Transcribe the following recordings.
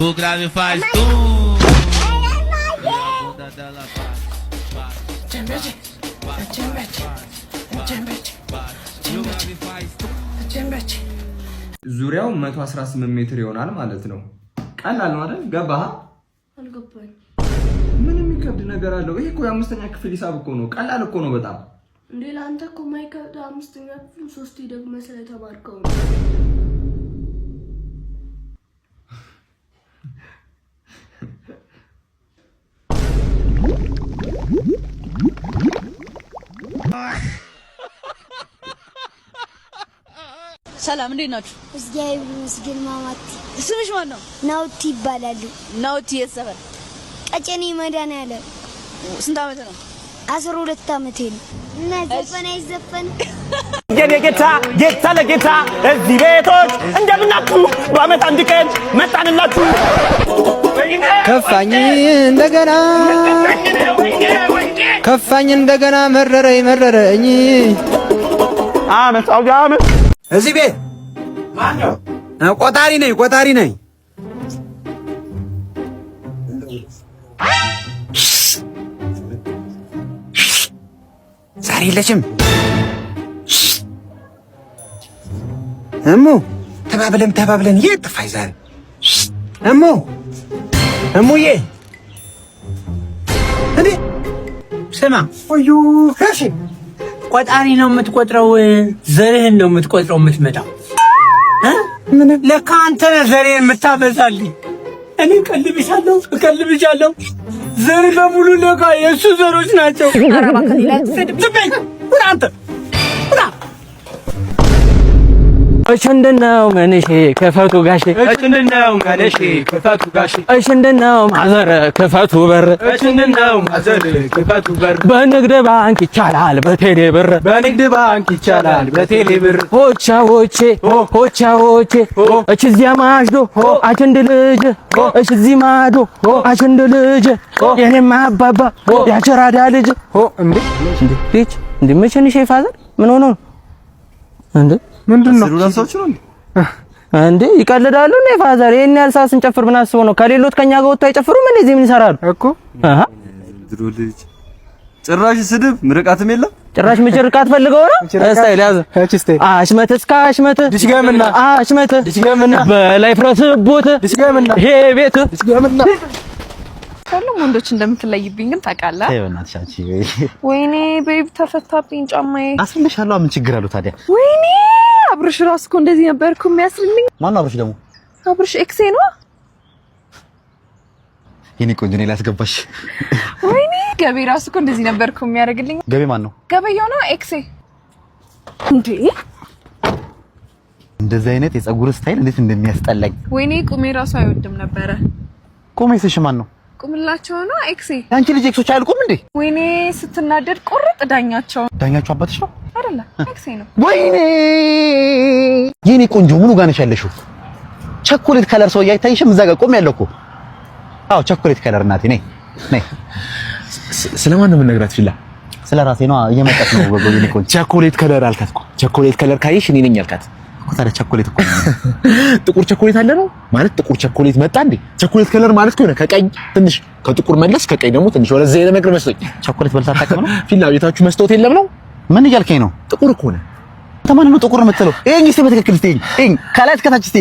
O grave faz tum. A bunda dela bate. O grave faz tum. ዙሪያው 118 ሜትር ይሆናል ማለት ነው። ቀላል ነው አይደል? ገባህ? አልገባኝ። ምን የሚከብድ ነገር አለው? ይሄ እኮ የአምስተኛ ክፍል ሂሳብ እኮ ነው። ቀላል እኮ ነው በጣም። እንዴ ለአንተ እኮ ማይከብድ አምስተኛ ክፍል 3 ደግሞ ስለተማርከው ነው። ሰላም እንዴት ናችሁ? እግዚአብሔር ይመስገን። ማማቲ ስምሽ ማን ነው? ናውቲ ይባላሉ። ናውቲ የት ሰፈር? ቀጨኔ መድኃኒዓለም። ስንት ዓመት ነው? 12 ዓመቴ ነው። እና ዘፈን አይዘፈን የኔ ጌታ ጌታ ለጌታ እዚህ ቤቶች እንደምናችሁ በዓመት አንድ ቀን መጣንላችሁ። ከፋኝ እንደገና ከፋኝ እንደገና መረረኝ አመት አውጋ አመት እዚህ ቤት ማን ነው? ቆጣሪ ነኝ። ዛሬ የለችም። እሙ ተባብለን የት ጠፋሽ ዛሬ? እሙዬ እንዴ ስማ ወዩ እሺ ቆጣሪ ነው የምትቆጥረው? ዘርህን ነው የምትቆጥረው የምትመጣው? ለካ አንተ ነህ ዘሬን የምታበዛልኝ። እኔ እቀልብሻለሁ። ዘር በሙሉ ለካ የእሱ ዘሮች ናቸው። እሽንድነው መንሼ ክፈቱ ጋሼ እሽንድነው መንሼ ክፈቱ ጋሼ እሽንድነው ማዘር ክፈቱ በር እሽንድነው ማዘር ክፈቱ በር በንግድ ባንክ ይቻላል በቴሌ ብር ሆቻዎቼ እችዚያ ማሽዶ አችንድ ልጅ እችዚ ማዶ አችንድ ልጅ የኔማ አባባ ያቸራዳ ልጅ እንዴ መቼንሽ ፋዘር ምን ሆኖ ነው እንዴ? ምንድነው እንዴ? ይቀልዳሉ እንዴ ፋዘር? ይሄን ያህል ሰዓት ስንጨፍር ምን አስበው ነው? ከሌሎት ከኛ ጋር ወጥተው አይጨፍሩም እንዴ? እዚህ ምን ይሰራሉ እኮ? ድሮ ልጅ ጭራሽ ስድብ ምርቃትም የለም። ጭራሽ ምርቃት ፈልገው ነው? ስታይል ያዘ አሽመት እስከ አሽመት ድሽገምና በላይ ፍረስቦት ይሄ ቤት ሁሉም ወንዶች እንደምትለይብኝ ግን ታውቃለህ። በእናትሽ አንቺ ወይኔ ቤብ ተፈታብኝ ጫማዬ። አስልሻለሁ። ምን ችግር አለው ታዲያ? ወይኔ አብርሽ ራሱ እኮ እንደዚህ ነበርኩ የሚያስልልኝ። ማነው አብርሽ ደግሞ? አብርሽ ኤክሴ ነው። የኔ ቆንጆ ነው ላስገባሽ። ወይኔ ገቤ ራሱ እኮ እንደዚህ ነበርኩ የሚያደርግልኝ። ገቤ ማን ነው? ገበያው ነው ኤክሴ። እንዴ እንደዚህ አይነት የፀጉር ስታይል እንዴት እንደሚያስጠላኝ። ወይኔ ቁሜ ራሱ አይወድም ነበረ። ቁሜስሽ ማን ነው? ቁምላቸው ነው ኤክሴ። አንቺ ልጅ ኤክሶች አይልቁም እንዴ? ወይኔ ስትናደድ ቁርጥ ዳኛቸው አባትሽ ነው አይደለ? ኤክሴ ነው። ወይኔ የኔ ቆንጆ ምኑ ጋር ነሽ ያለሽው? ቸኮሌት ከለር ሰው አይታይሽም? እዛ ጋር ቆም ያለው እኮ። አዎ ቸኮሌት ከለር እናቴ ነይ። ስለማን ነው የምነግራት? ፊላ ስለ ራሴ ነው እየመጣች ነው። ወጎ የኔ ቆንጆ ቸኮሌት ከለር አልካት እኮ። ቸኮሌት ከለር ካየሽ እኔ ነኝ አልካት እኮ። ታዲያ ቸኮሌት እኮ ጥቁር ቸኮሌት አለ ነው ማለት? ጥቁር ቸኮሌት መጣ እንዴ? ቸኮሌት ከለር ማለት ከሆነ ከቀይ ትንሽ ከጥቁር መለስ ከቀይ ደግሞ ትንሽ ወደ ዘይነ ነገር መስሎኝ። ቸኮሌት በልታ ታቀም ነው። ፊላ ቤታችሁ መስታወት የለም ነው? ምን እያልከኝ ነው? ጥቁር እኮ ነው። ተማን ነው ጥቁር የምትለው? ይሄን እስቲ በትክክል እስቲ ይሄን ከላይ እስከታች እስቲ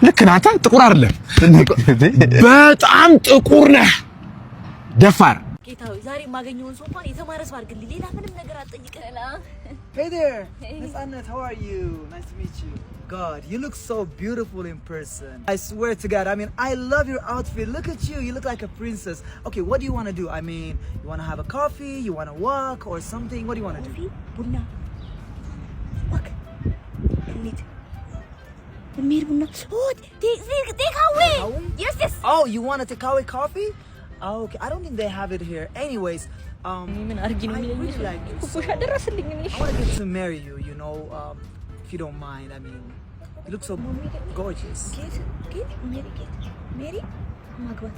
ልክ ነህ አንተ። ጥቁር አይደለም በጣም ጥቁር ነህ። ደፋር ጌታው ዛሬ ማገኘውን ሰው እንኳን የተማረ ሰው አድርግልኝ። ሌላ ምንም ነገር አትጠይቀኝ። Hey there, Miss Anna, how are you? Nice to meet you. God, you look so beautiful in person. I swear to God, I mean, I love your outfit. Look at you, you look like a princess. Okay, what do you want to do? I mean, you want to have a coffee, you want to walk or something? What do you want to do? Bunna. Walk. Mir bunna. Oh, take away. Yes. Oh, you want to take away coffee? Oh, okay, I don't think they have it here. Anyways, I really like you. So I want to get to marry you, you know, if you don't mind. I mean, you look so gorgeous. Get, Mary, magbat.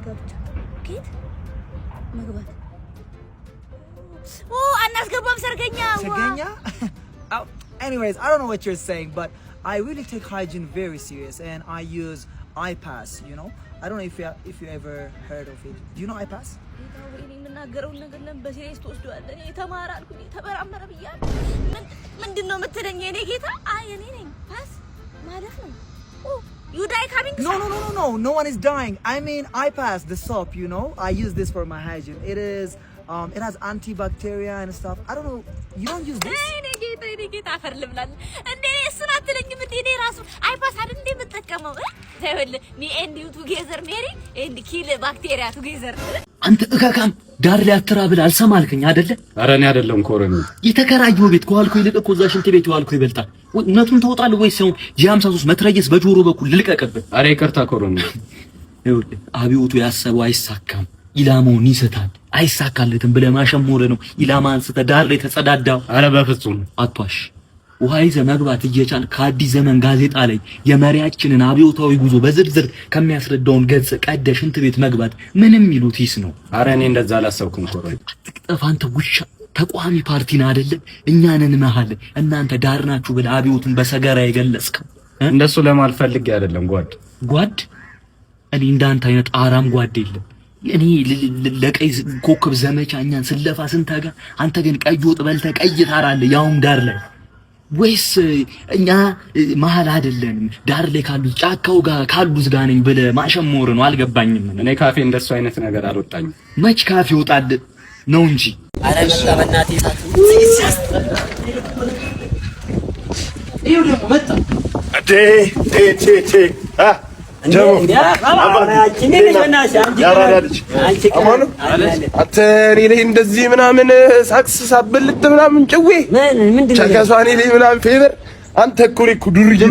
Oh, annasgabam sarganya. Sarganya? Anyways, I don't know what you're saying, but I really take hygiene very serious, and I use iPass, you know? I don't know if you ever heard of it. Do you know iPass? የምናገረው ነገር ለምን በሲሪየስ ትወስደዋለህ? የተማረ አልኩኝ ተበራመረ ብያለሁ። ምንድነው የምትለኝ የኔ ጌታ? አይ እኔ ነኝ ፓስ ማለት ነው። You die coming? No one is dying. I mean iPass, the soap, you know? I use this for my hygiene. It has antibacterial and stuff. I don't know. You don't use this? እኔ ጌታ አፈር ልብላል እንዴ እሱን አትለኝም እንዴ እኔ ራሱ አይፓስ አይደል እንዴ የምጠቀመው ታይወል ሚ ኤንድ ዩ ቱጌዘር ሜሪ ኤንድ ኪል ባክቴሪያ ቱጌዘር አንተ እካካም ዳር ላይ አትራብል አልሰማልከኝ አይደለ? ኧረ እኔ አይደለም ኮረኒ የተከራየው ቤት ከዋልኩ ይልቅ እኮ እዛ ሽንት ቤት ዋልኩ ይበልጣል። እውነቱን ታወጣለህ ወይስ ነው የ53 መትረየስ በጆሮ በኩል ልልቀቅብህ? ኧረ ይቅርታ ኮረኒ። ይኸውልህ አብዮቱ ያሰበው አይሳካም፣ ኢላማውን ይስታል። አይሳካለትም ብለህ ማሸሞረ ነው ኢላማን አንስተህ ዳር ላይ ተጸዳዳው። ኧረ በፍጹም አቷሽ ውሃ ይዘህ መግባት እየቻል ከአዲስ ዘመን ጋዜጣ ላይ የመሪያችንን አብዮታዊ ጉዞ በዝርዝር ከሚያስረዳውን ገጽ ቀደህ ሽንት ቤት መግባት ምንም ይሉት ይስ ነው። ኧረ እኔ እንደዛ አላሰብኩም ኮረኒ። አትቅጠፍ አንተ ውሻ። ተቋሚ ፓርቲና አይደለም እኛንን መሃል እናንተ ዳር ናችሁ ብለህ አብዮቱን በሰገራ የገለጽከው እንደሱ ለማልፈልግ አይደለም ጓድ እኔ እንዳንተ አይነት አራም ጓድ የለም። እኔ ለቀይ ኮከብ ዘመቻ እኛን ስለፋ ስንታጋ አንተ ግን ቀይ ወጥ በልተህ ቀይ ታራለህ ያውም ዳር ላይ ወይስ እኛ መሃል አይደለንም ዳር ላይ ካሉት ጫካው ጋር ካሉት ጋር ነኝ ብለህ ማሸሞር ነው? አልገባኝም። እኔ ካፌ እንደሱ አይነት ነገር አልወጣኝም። መች ካፌ ይወጣል ነው እንጂ አረ መጣ በእናትህ ይኸው ደግሞ መጣ እንደዚህ ምናምን ሳክስ ሳብልት ምናምን ጭዌ ቸከሷኔ ላይ ምናምን ፌቨር አንተ እኮ ነህ እኮ ዱርዬ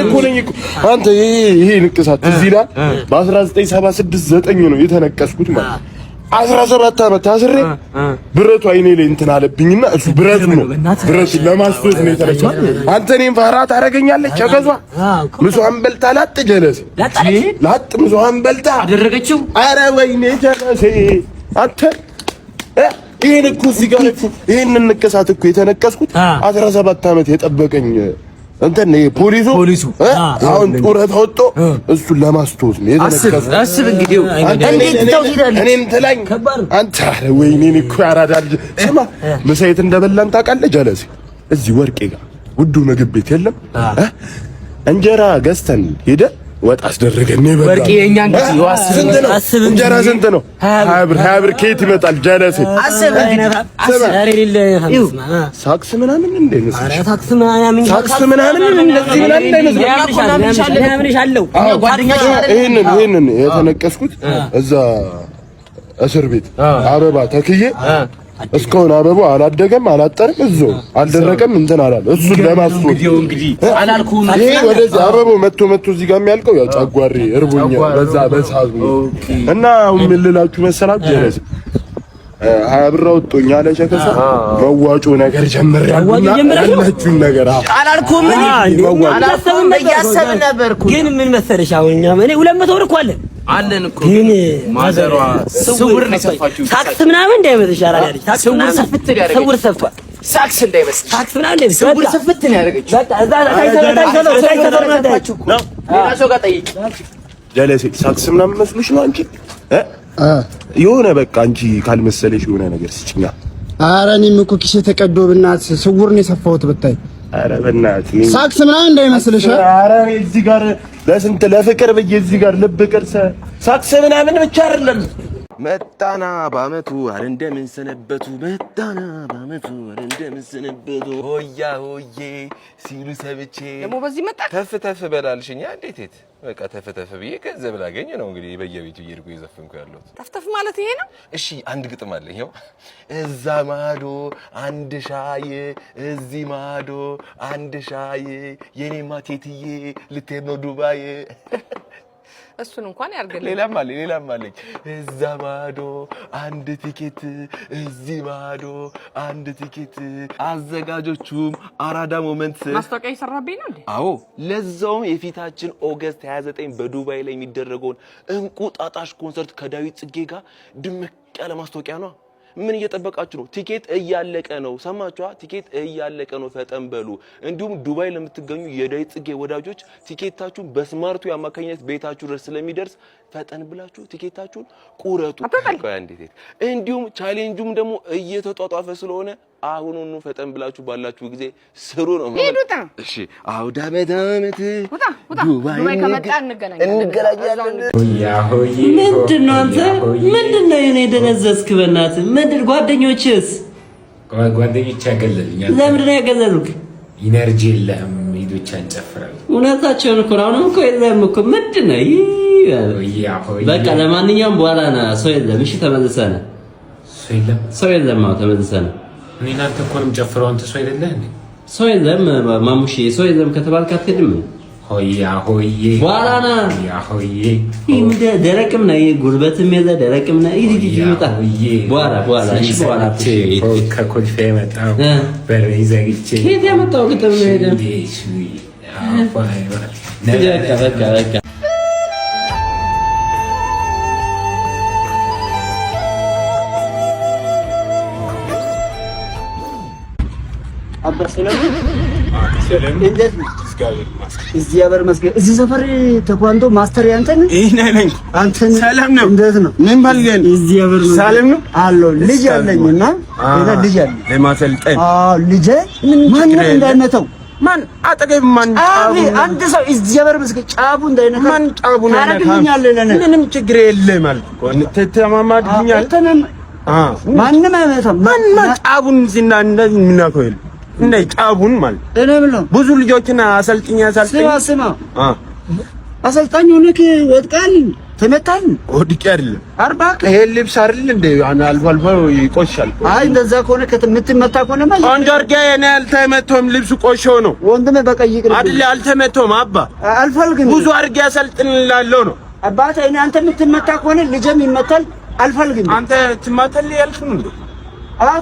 እኮ ነኝ እኮ አንተ። ይሄ ንቅሳት እዚህ ላይ በ1976 9 ነው የተነቀስኩት ማለት 17 ዓመት ታስሬ ብረቱ አይኔ ላይ እንትን አለብኝና እሱ ብረቱ ነው ብረቱ ለማስፈት ነው የተረጨው። አንተ እኔን ፋራ ታረገኛለህ? ቸከሷ ምሷን በልታ ላጥ ጀለሴ ላጥ ምሷን በልታ አደረገችው። አረ ወይኔ ጀለሴ አንተ ይሄን እኮ እዚህ ጋር እኮ ይሄንን ንቅሳት እኮ የተነቀስኩት 17 ዓመት የጠበቀኝ እንትን ነው ፖሊሱ አሁን ጡረታ ወጥቶ እሱን ለማስታወስ ነው የተነቀስኩት። አስብ እንግዲህ እንዴት ተውሂዳለህ? እኔን ትላኝ አንተ ወይኔ እኮ ያራዳል። ስማ ምሳዬት እንደበላን ታውቃለህ ጀለሴ? እዚህ ወርቄ ጋር ውዱ ምግብ ቤት የለም እንጀራ ገዝተን ሄደን ወጥ አስደረገን ነው በቃ። ወርቄ የኛ እንግዲህ አስብ እንጀራ ስንት ነው? 20 ብር ከየት ይመጣል ጀለሴ? አስብ ሳክስ ምናምን እንደ መስሎሽ? ሳክስ ምናምን እንደዚህ ምናምን እንዳይመስልሽ። ይሄንን የተነቀስኩት እዛ እስር ቤት አበባ ተክዬ እስካሁን አበባው አላደገም አላጠረም እዛው አልደረቀም እንትን አላለ። እሱን ለማስወጥ እንግዲህ አላልኩም። ይሄ ወደዚህ አበባው መጥቶ እዚህ ጋር የሚያልቀው ያው ጨጓሬ እርቦኛ በዛ በሳዙ እና ምን ልላችሁ መሰላችሁ ጀለሴ 20 ብር አውጥቶኝ አለ ቸከሳ መዋጮ ነገር ጀምሬያለሁና ያላችሁን ነገር አላልኩም። አላሰብም እያሰብን ነበርኩ ግን ምን መሰለሽ አሁን እኛ እኔ 200 ብር እኮ አለን እኮ ግን ማዘሯ ስውር ነው የሰፋችሁ ሳክስ ምናምን እንዳይመስልሽ አራዳሪ ሳክስ ምናምን ስውር ሰፍቷል። ሳክስ እንዳይመስልሽ ሳክስ ምናምን እንዳይመስልሽ ስውር ስፍት ነው ያደረገችው። በቃ እዛ ታይተው ነው ሌላ ሰው ጋር ጠይቂ ጀለሴ ሳክስ ምናምን መስልሽ ነው አንቺ የሆነ በቃ አንቺ ካልመሰለሽ የሆነ ነገር ስጭኛ። ኧረ እኔም እኮ ኪሴ ተቀዶ ብናት ስውር ነው የሰፋሁት ብታይ። ኧረ በእናትህ ሳክስ ምናምን እንዳይመስልሽ። ኧረ እዚህ ጋር ለስንት ለፍቅር ብዬ እዚህ ጋር ልብ ቅርሰ ሳክስ ምናምን ብቻ አይደለም። መጣና ባመቱ አረ እንደምን ሰነበቱ መጣና ባመቱ አረ እንደምን ሰነበቱ ሆያ ሆዬ ሲሉ ሰብቼ ደግሞ በዚህ መጣ ተፍ በላልሽኛ እንዴት በቃ ተፍ ብዬ ገንዘብ ላገኝ ነው እንግዲህ በየቤቱ እየሄድኩ እየዘፈንኩ ያለሁት። ተፍ ማለት ይሄ ነው። እሺ አንድ ግጥም አለ ይሄው እዛ ማዶ አንድ ሻይ እዚህ ማዶ አንድ ሻይ የኔማ ቴትዬ ልትሄድ ነው ዱባይ። እሱን እንኳን ያርገል። ሌላም አለኝ እዛ ማዶ አንድ ቲኬት እዚህ ማዶ አንድ ቲኬት አዘጋጆቹም አራዳ ሞመንት ማስታወቂያ ይሰራብኝ ነው እንዴ? አዎ ለዛውም የፊታችን ኦገስት 29 በዱባይ ላይ የሚደረገውን እንቁ ጣጣሽ ኮንሰርት ከዳዊት ጽጌ ጋር ድምቅ ያለ ማስታወቂያ ነው። ምን እየጠበቃችሁ ነው? ቲኬት እያለቀ ነው። ሰማችኋ? ቲኬት እያለቀ ነው። ፈጠን በሉ። እንዲሁም ዱባይ ለምትገኙ የዳዊት ጽጌ ወዳጆች ቲኬታችሁን በስማርቱ አማካኝነት ቤታችሁ ድረስ ስለሚደርስ ፈጠን ብላችሁ ቲኬታችሁን ቁረጡ። እንዲሁም ቻሌንጁም ደግሞ እየተጧጧፈ ስለሆነ አሁኑኑ ፈጠን ብላችሁ ባላችሁ ጊዜ ስሩ ነው። እሺ አውዳ በዳመት ዱባይ ከመጣ እንገናኛለን። ምንድነው አንተ? ምንድነው የኔ ደነዘዝክ? በእናትህ ምንድን ጓደኞችስ? ጓደኞች ያገለሉኛል። ለምንድን ነው ያገለሉክ? ኢነርጂ የለህም። ሄዶች አንጨፍራል። እውነታቸውን እኮ ነው። አሁንም እኮ የለም እኮ ምንድነው? በቃ ለማንኛውም በኋላ ና። ሰው የለም። እሺ ተመልሰን። ሰው የለም። አዎ ተመልሰን። እኔ እናንተ እኮ ነው የምጨፍረው። አንተ ሰው አይደለህ እንዴ? ሰው የለም ማሙሼ። ሰው የለም ከተባልክ አትሄድም። ሆያ ሆዬ በኋላ ና። ሆያ ሆዬ እንደ ደረቅም ነህ፣ ጉልበትም የለ ደረቅም ነህ። ይሄ ይመጣ በኋላ እሺ በኋላ ከኮልፌ የመጣው በር ይዘግቼ ከየት ያመጣው ግጥም ነው ሄደ። በቃ እዚህ ሰፈር ተኳንዶ ማስተር ያንተን ነኝ። አንተን ሰላም ነው? እንዴት ነው? ምን ባልገን እዚህ ያበር ነው። ሰላም ነው አሎ ልጅ አለኝና ሌላ ልጅ አለ ለማሰልጠን። ልጅ ማን እንዳይመታው ማን አጠገብ ማን አንድ ሰው እዚህ ያበር መስገ ጫቡ እንዳይነካ ማን ጫቡ እንዳይነካ ምንም ችግር የለም አልኩ እኮ ተማማድኛል። ማንም አይመታም። ማን ጫቡን ዝና እንደዚህ ምናከው ይል እንደ ጫቡን ማለት እኔ ብለው ብዙ ልጆችን አሰልጥኛ ስማ አሰልጣኝ ሆነክ ወድቃል ተመታል። ወድቄ አይደለም አርባ ይሄ ልብስ አይደል እንደ አልፎ አልፎ ይቆሻል። አይ እንደዛ ከሆነ ከምትመታ ከሆነ ማለት አንድ አርጋ የኔ አልተመቶም ልብሱ ቆሾ ነው። ወንድሜ በቃ ይቅር አይደል አልተመቶም። አባ አልፈልግም። ብዙ አርጋ ያሰልጥንላለሁ ነው አባቴ። እኔ አንተ የምትመታ ከሆነ ልጅም ይመታል። አልፈልግም። አንተ ትማታለህ ያልኩህ ነው።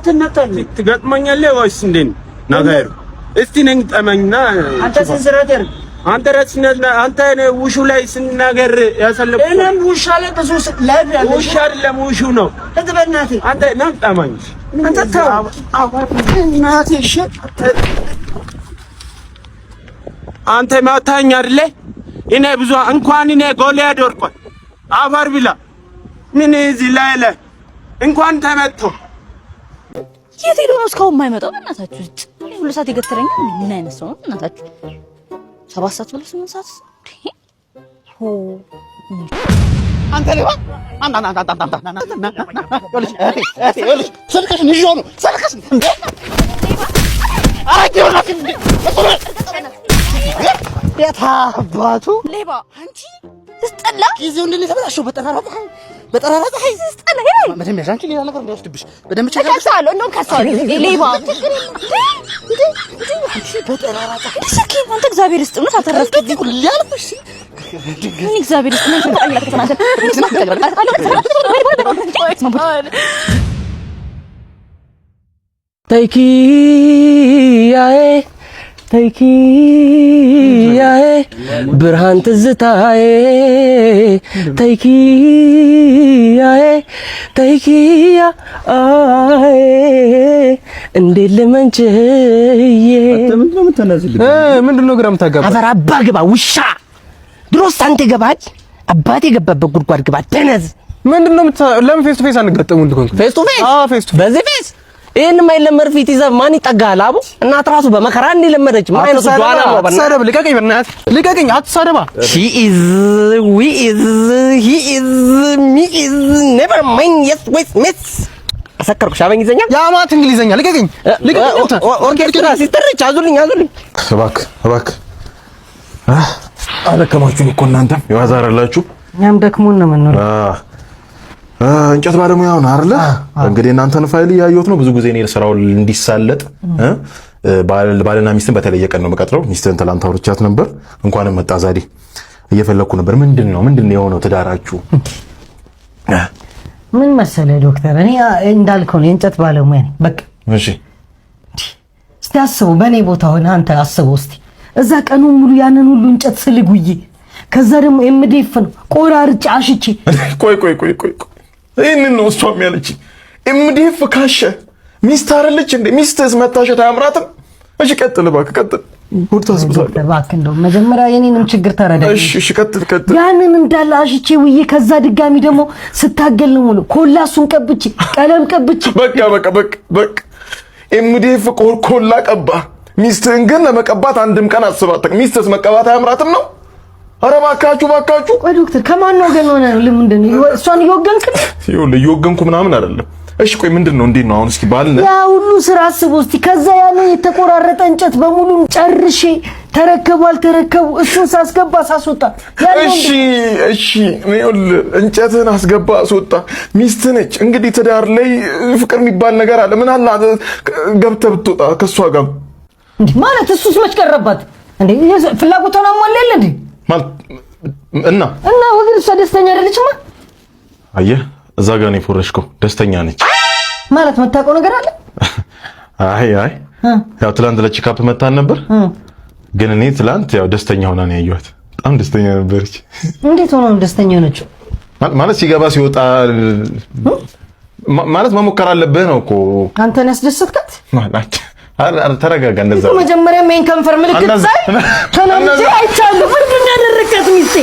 ትመታለህ ትገጥመኛለህ ወይስ እንዴት ነገሩ? እስቲ ነኝ ጠመኝና አንተ ስንዝረት ያርግ አንተ ረስነት አንተ ውሹ ላይ ስናገር ያሰለፈ እኔም ውሻ ላይ ብዙ ላይ ያለ ውሻ አይደለም ውሹ ነው። ተበናቴ አንተ ነኝ ጠመኝ አንተ ታው እናቴ እሺ አንተ ማታኝ አይደለ? እኔ ብዙ እንኳን እኔ ጎልያድ ወርቋል አፋር ብላ ምን እዚህ ላይ አለ እንኳን ተመቶ የት ሄዶ ነው እስካሁን የማይመጣው? እናታችሁ ሁሉ ሰዓት የገተረኝ ምን አይነት ሰው ነው? እናታችሁ 7 ሰዓት ብሎ 8 ሰዓት አንተ ሌባ ስልክሽን ይዤው ነው ስልክሽን የታባቱ ሌባ አንቺ ትስጠላ ጊዜው እንደተበላሸው በጠራራ ፀሐይ ትስጠላ ይሄ መደም ያንቺ ሌላ ነገር እንዳይወስድብሽ በደም ከሳለው እንደውም ከሳለው ሌባ በጠራራ ፀሐይ እስኪ አንተ እግዚአብሔር ይስጥ ነው ታተረፍኩኝ ሁሉ ያልኩሽ ምን እግዚአብሔር ይስጥ ነው ታላላከተናተ ተይኪያዬ ብርሃን ትዝታዬ ተይኪያዬ እንዴት ልመንችዬ ምንድነው ግራ የምታጋባ? አፈር አባ ግባ ውሻ። ድሮስ አንተ ገባል አባቴ የገባበት ጉድጓድ ግባ ደነዝ። ምንድነው ለምን ፌስ ቱ ፌስ አንገጠሙ? ፌስ ቱ ፌስ? አዎ ፌስ ቱ በዚህ ፌስ ይሄን ማይለመር ፊት ይዘህ ማን ይጠጋሃል? አቡ እናት ራሱ በመከራ እንዲለመደች ምን አይነት ጓና ነው? አትሳደብ፣ ልቀቀኝ፣ በእናትህ ልቀቀኝ፣ አትሳደባ። ሺ ኢዝ ዊ ኢዝ ሂ ኢዝ ሚ ኢዝ ኔቨር ማይንድ የስ ዌስ ሚስ አሰከርኩሽ። አበኝዘኛ ያማት እንግሊዘኛ ልቀቀኝ፣ ልቀቀኝ። ኦርኬስትራ ሲስተርች አዙልኝ። እባክህ አደከማችሁኝ እኮ እናንተም የዋዛራላችሁ። እኛም ደክሞን ነው የምንኖረው። እንጨት ባለሙያው ነው አይደለ? እንግዲህ እናንተን ፋይል እያየሁት ነው። ብዙ ጊዜ እኔ ስራው እንዲሳለጥ ባልና ሚስትን በተለየ ቀን ነው መቀጥረው። ሚስትን ትላንት አውርቻት ነበር። እንኳንም መጣ ዛሬ እየፈለኩ ነበር። ምንድነው የሆነው ትዳራችሁ? ምን መሰለህ ዶክተር፣ እኔ እንዳልከው ነው የእንጨት ባለሙያ ነኝ። በቃ እሺ፣ እስቲ አስበው፣ በእኔ ቦታ ሆነ አንተ አስበው እስቲ። እዛ ቀኑን ሙሉ ያንን ሁሉ እንጨት ስልጉዬ፣ ከዛ ደግሞ የምደፍ ነው ቆራርጬ አሽቼ። ቆይ ይሄንን ነው እሷም ያለችኝ። ኤምዲኤፍ ካሸ ሚስት አይደለች እንዴ? ሚስትስ መታሸት አያምራትም? እሺ ቀጥል እባክህ ቀጥል። ሁርታስ እባክህ እንደው መጀመሪያ የኔንም ችግር ተረዳ። እሺ ቀጥል። ያንን እንዳለ አሽቼ ውዬ ከዛ ድጋሚ ደግሞ ስታገል ነው ሙሉ ኮላሱን ቀብቼ ቀለም ቀብቼ በቃ ኤምዲኤፍ ኮላ ቀባ። ሚስትህን ግን ለመቀባት አንድም ቀን አስባትክ። ሚስትስ መቀባት አያምራትም ነው? ኧረ እባካችሁ። ቆይ ዶክተር ከማን ነው ግን ሆነ ለምንድን ነው እሷን እየወገንክ? ይኸውልህ እየወገንኩ ምናምን አይደለም። እሺ ቆይ ምንድነው? እንዴት ነው አሁን? እስኪ ባልነ ያ ሁሉ ስራ አስበው እስቲ። ከዛ ያለው የተቆራረጠ እንጨት በሙሉ ጨርሼ ተረከቡ አልተረከቡ እሱን ሳስገባ ሳስወጣ ያለው እሺ ይኸውልህ እንጨትን አስገባ አስወጣ። ሚስት ነች እንግዲህ። ትዳር ላይ ፍቅር የሚባል ነገር አለ። ምን አለ ገብተህ ብትወጣ ከሷ ጋር እንዴ? ማለት እሱስ መች ቀረባት እንዴ? ፍላጎቷን አሟላል እንዴ? ማለት እና ወግን እሷ ደስተኛ አይደለችማ። አየህ እዛ ጋር ነው የፎረሽከው። ደስተኛ ነች ማለት መታውቀው ነገር አለ። አይ ያው ትላንት ለቼክአፕ መታን ነበር፣ ግን እኔ ትላንት ያው ደስተኛ ሆና ነው ያየኋት። በጣም ደስተኛ ነበረች። እንዴት ሆኖ ደስተኛ ነች? ማለት ሲገባ ሲወጣ ማለት መሞከር አለብህ ነው እኮ። አንተን ያስደሰትካት ማለት ተረጋጋ። እንደዛ መጀመሪያ ሜን ከንፈር ምልክት ሳይ ተናንጂ አይቻለሁ። ምንድን ነው ያደረካት ሚስቴ?